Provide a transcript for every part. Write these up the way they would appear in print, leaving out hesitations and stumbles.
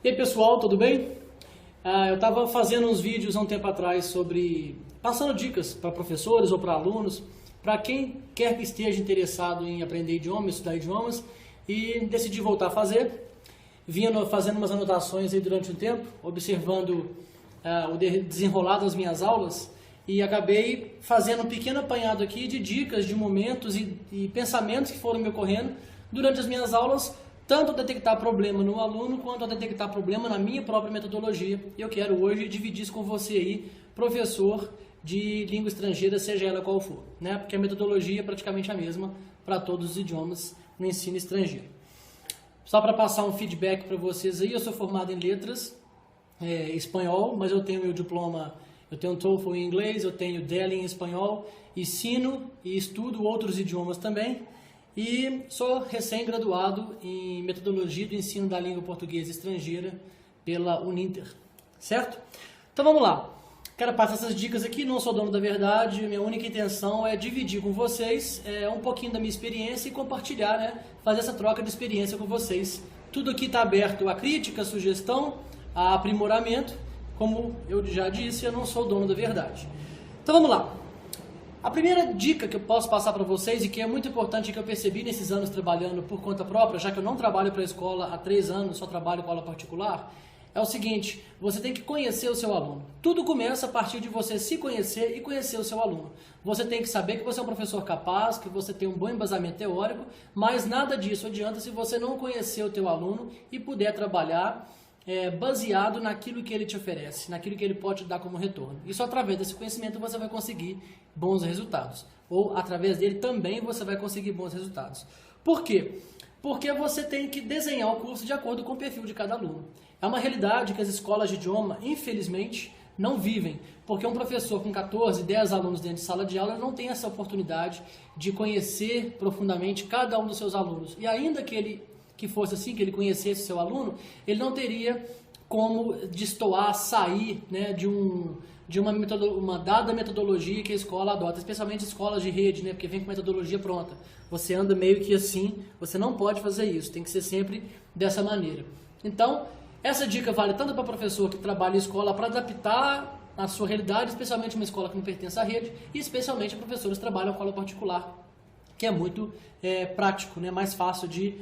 E aí pessoal, tudo bem? Eu estava fazendo uns vídeos há um tempo atrás passando dicas para professores ou para alunos, para quem quer que esteja interessado em aprender idiomas, estudar idiomas, e decidi voltar a fazer. Vinha fazendo umas anotações aí durante um tempo, observando o desenrolar das minhas aulas, e acabei fazendo um pequeno apanhado aqui de dicas, de momentos e pensamentos que foram me ocorrendo durante as minhas aulas, tanto a detectar problema no aluno, quanto a detectar problema na minha própria metodologia. E eu quero hoje dividir isso com você aí, professor de língua estrangeira, seja ela qual for, né? Porque a metodologia é praticamente a mesma para todos os idiomas no ensino estrangeiro. Só para passar um feedback para vocês aí, eu sou formado em letras, espanhol, mas eu tenho meu diploma, eu tenho TOEFL em inglês, eu tenho DEL em espanhol, ensino e estudo outros idiomas também. E sou recém-graduado em metodologia do ensino da língua portuguesa estrangeira pela Uninter, certo? Então vamos lá. Quero passar essas dicas aqui, não sou dono da verdade, minha única intenção é dividir com vocês um pouquinho da minha experiência e compartilhar, né? Fazer essa troca de experiência com vocês. Tudo aqui está aberto a crítica, a sugestão, a aprimoramento. Como eu já disse, eu não sou dono da verdade. Então vamos lá. A primeira dica que eu posso passar para vocês e que é muito importante, que eu percebi nesses anos trabalhando por conta própria, já que eu não trabalho para a escola há 3 anos, só trabalho com aula particular, é o seguinte: você tem que conhecer o seu aluno. Tudo começa a partir de você se conhecer e conhecer o seu aluno. Você tem que saber que você é um professor capaz, que você tem um bom embasamento teórico, mas nada disso adianta se você não conhecer o teu aluno e puder trabalhar baseado naquilo que ele te oferece, naquilo que ele pode te dar como retorno. E só através desse conhecimento você vai conseguir bons resultados. Ou através dele também você vai conseguir bons resultados. Por quê? Porque você tem que desenhar o curso de acordo com o perfil de cada aluno. É uma realidade que as escolas de idioma, infelizmente, não vivem. Porque um professor com 14, 10 alunos dentro de sala de aula não tem essa oportunidade de conhecer profundamente cada um dos seus alunos. E ainda que fosse assim, que ele conhecesse seu aluno, ele não teria como destoar, sair, né, de uma dada metodologia que a escola adota, especialmente escolas de rede, né, porque vem com metodologia pronta. Você anda meio que assim, você não pode fazer isso, tem que ser sempre dessa maneira. Então, essa dica vale tanto para professor que trabalha em escola para adaptar a sua realidade, especialmente uma escola que não pertence à rede, e especialmente professores que trabalham com aula particular, que é muito prático, né, mais fácil de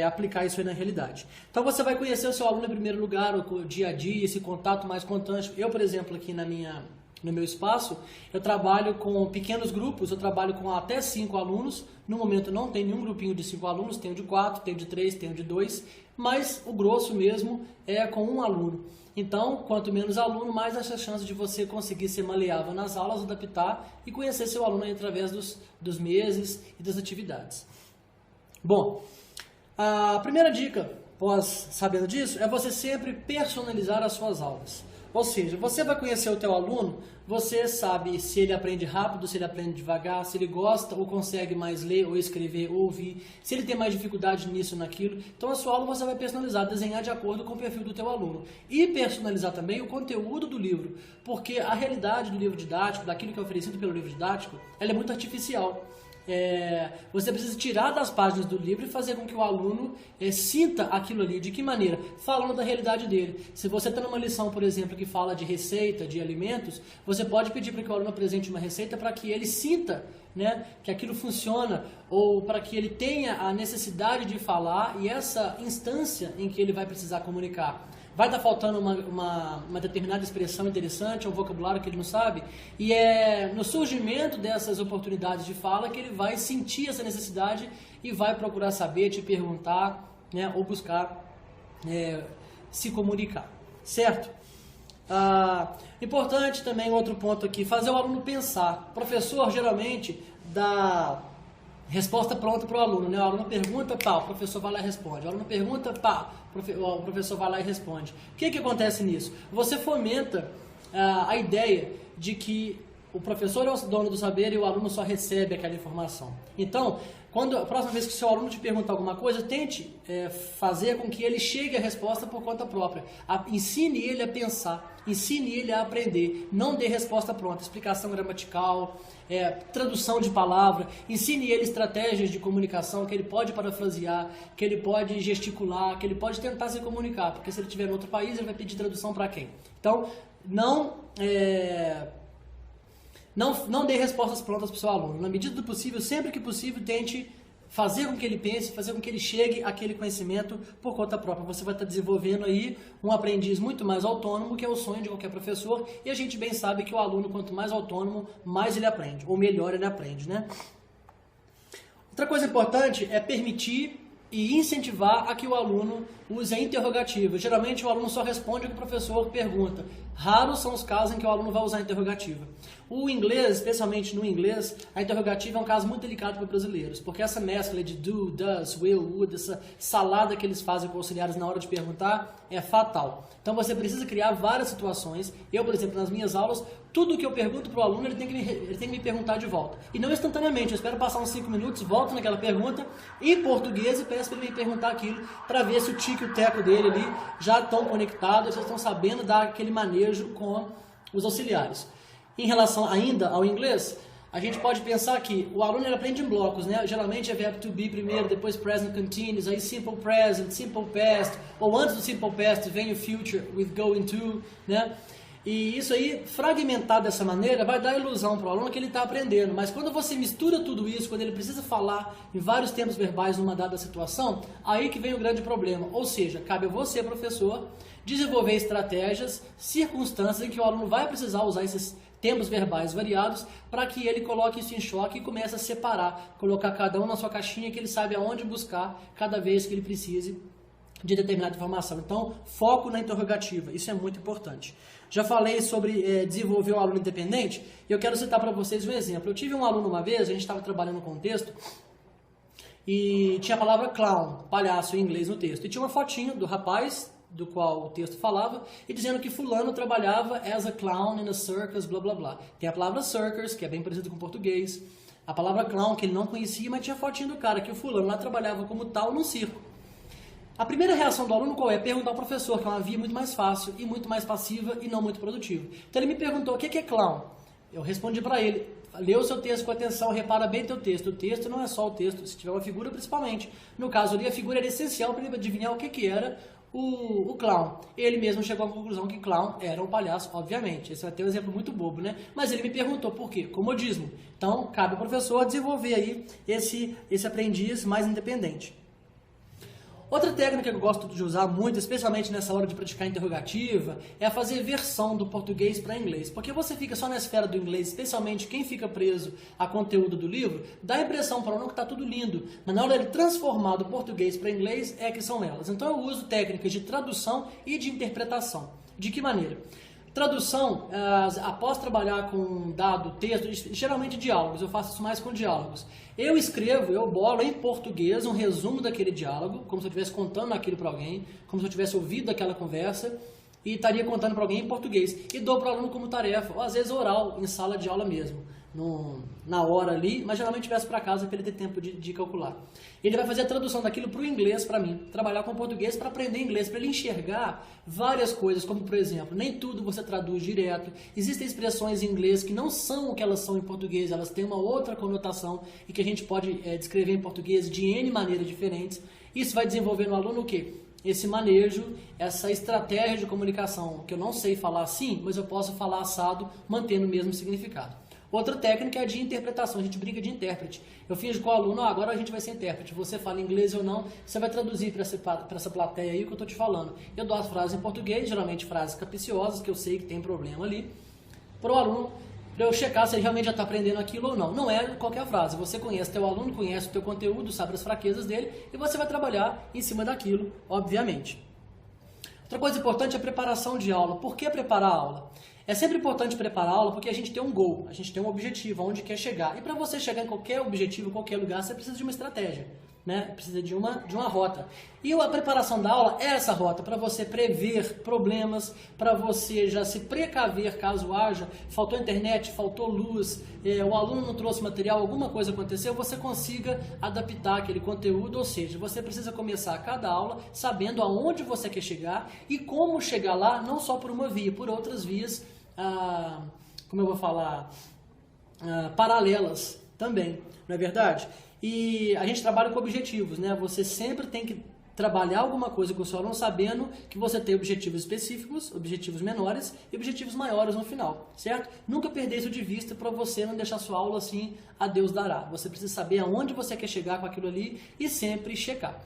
aplicar isso aí na realidade. Então você vai conhecer o seu aluno em primeiro lugar, o dia a dia, esse contato mais constante. Eu, por exemplo, aqui no meu espaço, eu trabalho com pequenos grupos, eu trabalho com até 5 alunos. No momento não tem nenhum grupinho de 5 alunos, tenho de 4, tenho de 3, tenho de 2, mas o grosso mesmo é com 1 aluno. Então, quanto menos aluno, mais essa chance de você conseguir ser maleável nas aulas, adaptar e conhecer seu aluno aí através dos meses e das atividades. Bom, a primeira dica, sabendo disso, é você sempre personalizar as suas aulas. Ou seja, você vai conhecer o teu aluno, você sabe se ele aprende rápido, se ele aprende devagar, se ele gosta ou consegue mais ler ou escrever ou ouvir, se ele tem mais dificuldade nisso ou naquilo. Então a sua aula você vai personalizar, desenhar de acordo com o perfil do teu aluno. E personalizar também o conteúdo do livro, porque a realidade do livro didático, daquilo que é oferecido pelo livro didático, ela é muito artificial. Você precisa tirar das páginas do livro e fazer com que o aluno sinta aquilo ali. De que maneira? Falando da realidade dele. Se você está numa lição, por exemplo, que fala de receita, de alimentos, você pode pedir para que o aluno apresente uma receita para que ele sinta, né, que aquilo funciona, ou para que ele tenha a necessidade de falar e essa instância em que ele vai precisar comunicar. Vai estar faltando uma determinada expressão interessante, um vocabulário que ele não sabe, e é no surgimento dessas oportunidades de fala que ele vai sentir essa necessidade e vai procurar saber, te perguntar, né, ou buscar se comunicar, certo? Importante também, outro ponto aqui, fazer o aluno pensar. O professor geralmente dá resposta pronta para o aluno, né? O aluno pergunta, pá, o professor vai lá e responde. O aluno pergunta, pá, o professor vai lá e responde. O que acontece nisso? Você fomenta a ideia de que o professor é o dono do saber e o aluno só recebe aquela informação. Então, a próxima vez que o seu aluno te perguntar alguma coisa, tente fazer com que ele chegue à resposta por conta própria. Ensine ele a pensar, ensine ele a aprender. Não dê resposta pronta, explicação gramatical, tradução de palavra. Ensine ele estratégias de comunicação que ele pode parafrasear, que ele pode gesticular, que ele pode tentar se comunicar. Porque se ele estiver em outro país, ele vai pedir tradução para quem? Então, não dê respostas prontas para o seu aluno. Na medida do possível, sempre que possível, tente fazer com que ele pense, fazer com que ele chegue àquele conhecimento por conta própria. Você vai estar desenvolvendo aí um aprendiz muito mais autônomo, que é o sonho de qualquer professor, e a gente bem sabe que o aluno, quanto mais autônomo, mais ele aprende, ou melhor ele aprende, né? Outra coisa importante é permitir e incentivar a que o aluno use a interrogativa. Geralmente o aluno só responde o que o professor pergunta. Raros são os casos em que o aluno vai usar a interrogativa. O inglês, especialmente no inglês, a interrogativa é um caso muito delicado para os brasileiros, porque essa mescla de do, does, will, would, essa salada que eles fazem com auxiliares na hora de perguntar é fatal. Então você precisa criar várias situações. Eu, por exemplo, nas minhas aulas, tudo que eu pergunto para o aluno, ele tem que me perguntar de volta. E não instantaneamente, eu espero passar uns 5 minutos, volto naquela pergunta em português e peço para ele me perguntar aquilo, para ver se o tique e o teco dele ali já estão conectados, já estão sabendo dar aquele manejo com os auxiliares. Em relação ainda ao inglês, a gente pode pensar que o aluno ele aprende em blocos, né? Geralmente é verbo to be primeiro, depois present continuous, aí simple present, simple past, ou antes do simple past vem o future with going to, né? E isso aí, fragmentado dessa maneira, vai dar a ilusão para o aluno que ele está aprendendo. Mas quando você mistura tudo isso, quando ele precisa falar em vários tempos verbais numa dada situação, aí que vem o grande problema. Ou seja, cabe a você, professor, desenvolver estratégias, circunstâncias em que o aluno vai precisar usar esses tempos verbais variados para que ele coloque isso em choque e comece a separar, colocar cada um na sua caixinha que ele sabe aonde buscar cada vez que ele precise de determinada informação. Então, foco na interrogativa, isso é muito importante. Já falei sobre desenvolver um aluno independente e eu quero citar para vocês um exemplo. Eu tive um aluno uma vez, a gente estava trabalhando com um texto e tinha a palavra clown, palhaço em inglês no texto. E tinha uma fotinho do rapaz do qual o texto falava e dizendo que fulano trabalhava as a clown in a circus, blá blá blá. Tem a palavra circus, que é bem parecido com o português. A palavra clown, que ele não conhecia, mas tinha a fotinho do cara, que o fulano lá trabalhava como tal no circo. A primeira reação do aluno qual é? Perguntar ao professor, que é uma via muito mais fácil e muito mais passiva e não muito produtiva. Então ele me perguntou, o que é clown? Eu respondi para ele, lê o seu texto com atenção, repara bem teu texto. O texto não é só o texto, se tiver uma figura principalmente. No caso ali, a figura era essencial para ele adivinhar o que era o clown. Ele mesmo chegou à conclusão que clown era um palhaço, obviamente. Esse vai ter um exemplo muito bobo, né? Mas ele me perguntou por quê? Comodismo. Então, cabe ao professor desenvolver aí esse aprendiz mais independente. Outra técnica que eu gosto de usar muito, especialmente nessa hora de praticar interrogativa, é fazer versão do português para inglês. Porque você fica só na esfera do inglês, especialmente quem fica preso a conteúdo do livro, dá a impressão para o aluno que está tudo lindo. Mas na hora de transformar do português para inglês, é que são elas. Então eu uso técnicas de tradução e de interpretação. De que maneira? Tradução, após trabalhar com um dado texto, geralmente diálogos, eu faço isso mais com diálogos. Eu escrevo, eu bolo em português um resumo daquele diálogo, como se eu estivesse contando aquilo para alguém, como se eu tivesse ouvido aquela conversa e estaria contando para alguém em português. E dou para o aluno como tarefa, ou às vezes oral, em sala de aula mesmo, na hora ali, mas geralmente peço para casa para ele ter tempo de calcular. Ele vai fazer a tradução daquilo para o inglês para mim, trabalhar com português para aprender inglês, para ele enxergar várias coisas, como por exemplo, nem tudo você traduz direto, existem expressões em inglês que não são o que elas são em português, elas têm uma outra conotação e que a gente pode descrever em português de N maneiras diferentes. Isso vai desenvolver no aluno o quê? Esse manejo, essa estratégia de comunicação, que eu não sei falar assim, mas eu posso falar assado, mantendo o mesmo significado. Outra técnica é de interpretação, a gente brinca de intérprete. Eu finjo com o aluno, agora a gente vai ser intérprete, você fala inglês ou não, você vai traduzir para essa plateia aí o que eu estou te falando. Eu dou as frases em português, geralmente frases capciosas, que eu sei que tem problema ali, para o aluno, para eu checar se ele realmente já está aprendendo aquilo ou não. Não é qualquer frase, você conhece teu aluno, conhece o teu conteúdo, sabe as fraquezas dele, e você vai trabalhar em cima daquilo, obviamente. Outra coisa importante é a preparação de aula. Por que preparar a aula? É sempre importante preparar a aula porque a gente tem um goal, a gente tem um objetivo, aonde quer chegar. E para você chegar em qualquer objetivo, em qualquer lugar, você precisa de uma estratégia. né? Precisa de uma rota. E a preparação da aula é essa rota, para você prever problemas, para você já se precaver caso haja, faltou internet, faltou luz, o aluno não trouxe material, alguma coisa aconteceu, você consiga adaptar aquele conteúdo, ou seja, você precisa começar cada aula sabendo aonde você quer chegar e como chegar lá, não só por uma via, por outras vias, como eu vou falar, paralelas também, não é verdade? E a gente trabalha com objetivos, né? Você sempre tem que trabalhar alguma coisa com o seu aluno sabendo que você tem objetivos específicos, objetivos menores e objetivos maiores no final, certo? Nunca perder isso de vista para você não deixar sua aula assim, a Deus dará. Você precisa saber aonde você quer chegar com aquilo ali e sempre checar.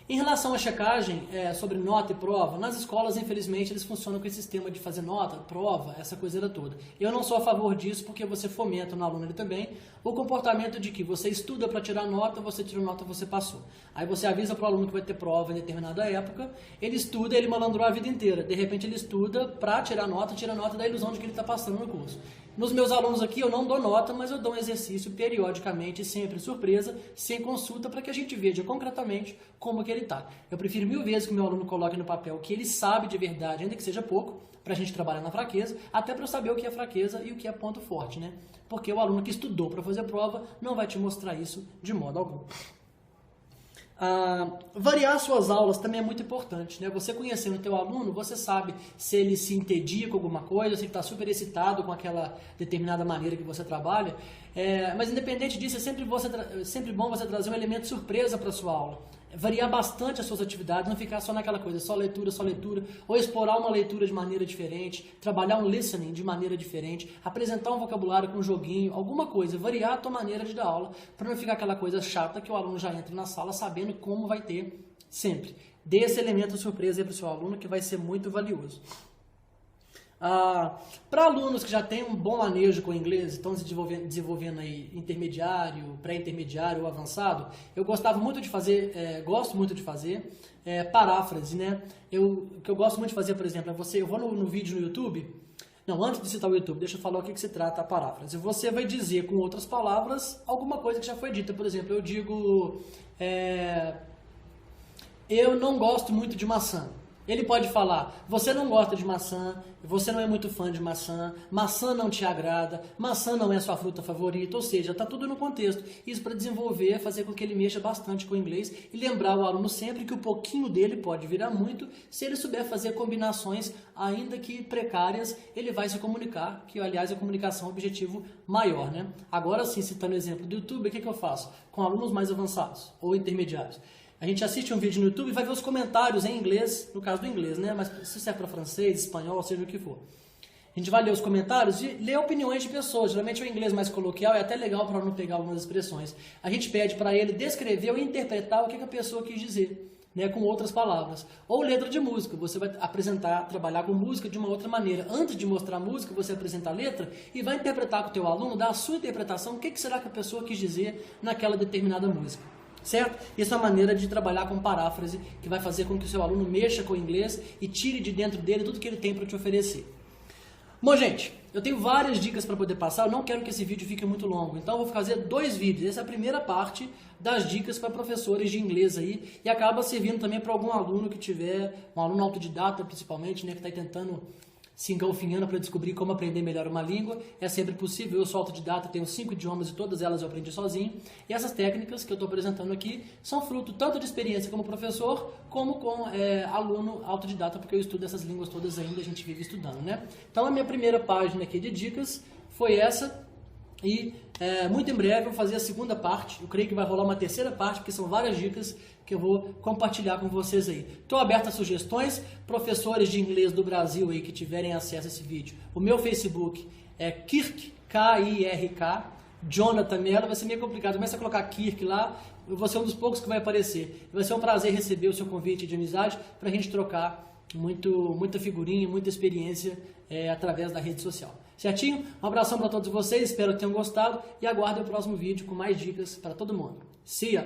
Em relação à checagem sobre nota e prova, nas escolas, infelizmente, eles funcionam com esse sistema de fazer nota, prova, essa coisa toda. Eu não sou a favor disso porque você fomenta no aluno ali também o comportamento de que você estuda para tirar nota, você tira nota, você passou. Aí você avisa para o aluno que vai ter prova em determinada época, ele estuda, ele malandrou a vida inteira. De repente ele estuda para tirar nota, tira nota da ilusão de que ele está passando no curso. Nos meus alunos aqui eu não dou nota, mas eu dou um exercício periodicamente, sempre surpresa, sem consulta, para que a gente veja concretamente como que ele está. Eu prefiro 1000 vezes que o meu aluno coloque no papel o que ele sabe de verdade, ainda que seja pouco, para a gente trabalhar na fraqueza, até para eu saber o que é fraqueza e o que é ponto forte, né? Porque o aluno que estudou para fazer prova não vai te mostrar isso de modo algum. Variar suas aulas também é muito importante, né? Você conhecendo o teu aluno, você sabe se ele se entedia com alguma coisa, se ele está super excitado com aquela determinada maneira que você trabalha, mas independente disso, é sempre bom você trazer um elemento surpresa para a sua aula. Variar bastante as suas atividades, não ficar só naquela coisa, só leitura, ou explorar uma leitura de maneira diferente, trabalhar um listening de maneira diferente, apresentar um vocabulário com um joguinho, alguma coisa, variar a tua maneira de dar aula, para não ficar aquela coisa chata que o aluno já entra na sala sabendo como vai ter sempre. Dê esse elemento surpresa aí para o seu aluno que vai ser muito valioso. Para alunos que já têm um bom manejo com o inglês, estão desenvolvendo aí intermediário, pré-intermediário ou avançado, eu gosto muito de fazer paráfrase, né? O que eu gosto muito de fazer, por exemplo, eu vou no vídeo no YouTube, não, antes de citar o YouTube, deixa eu falar o que se trata a paráfrase. Você vai dizer com outras palavras alguma coisa que já foi dita, por exemplo, eu digo, eu não gosto muito de maçã. Ele pode falar, você não gosta de maçã, você não é muito fã de maçã, maçã não te agrada, maçã não é sua fruta favorita, ou seja, está tudo no contexto. Isso para desenvolver, fazer com que ele mexa bastante com o inglês e lembrar o aluno sempre que o pouquinho dele pode virar muito, se ele souber fazer combinações, ainda que precárias, ele vai se comunicar, que aliás a comunicação é um objetivo maior, né? Agora sim, citando o exemplo do YouTube, o que eu faço? Com alunos mais avançados ou intermediários. A gente assiste um vídeo no YouTube e vai ver os comentários em inglês, no caso do inglês, né? Mas se serve para francês, espanhol, seja o que for. A gente vai ler os comentários e ler opiniões de pessoas. Geralmente o inglês mais coloquial é até legal para não pegar algumas expressões. A gente pede para ele descrever ou interpretar o que a pessoa quis dizer, né? Com outras palavras. Ou letra de música. Você vai trabalhar com música de uma outra maneira. Antes de mostrar a música, você apresenta a letra e vai interpretar com o teu aluno, dar a sua interpretação, o que será que a pessoa quis dizer naquela determinada música. Certo? Isso é uma maneira de trabalhar com paráfrase que vai fazer com que o seu aluno mexa com o inglês e tire de dentro dele tudo que ele tem para te oferecer. Bom, gente, eu tenho várias dicas para poder passar, eu não quero que esse vídeo fique muito longo, então eu vou fazer 2 vídeos. Essa é a primeira parte das dicas para professores de inglês aí e acaba servindo também para algum aluno que tiver, um aluno autodidata principalmente, né, que está tentando se engalfinhando para descobrir como aprender melhor uma língua. É sempre possível, eu sou autodidata, tenho 5 idiomas e todas elas eu aprendi sozinho. E essas técnicas que eu estou apresentando aqui são fruto tanto de experiência como professor, como com aluno autodidata, porque eu estudo essas línguas todas ainda, a gente vive estudando, né? Então a minha primeira página aqui de dicas foi essa. E muito em breve eu vou fazer a segunda parte, eu creio que vai rolar uma terceira parte, porque são várias dicas que eu vou compartilhar com vocês aí. Estou aberto a sugestões, professores de inglês do Brasil aí que tiverem acesso a esse vídeo. O meu Facebook é Kirk, K-I-R-K, Jonathan Mello, vai ser meio complicado, começa a colocar Kirk lá, eu vou ser um dos poucos que vai aparecer. Vai ser um prazer receber o seu convite de amizade para a gente trocar muita figurinha, muita experiência através da rede social. Certinho? Um abração para todos vocês, espero que tenham gostado e aguardem o próximo vídeo com mais dicas para todo mundo. See ya!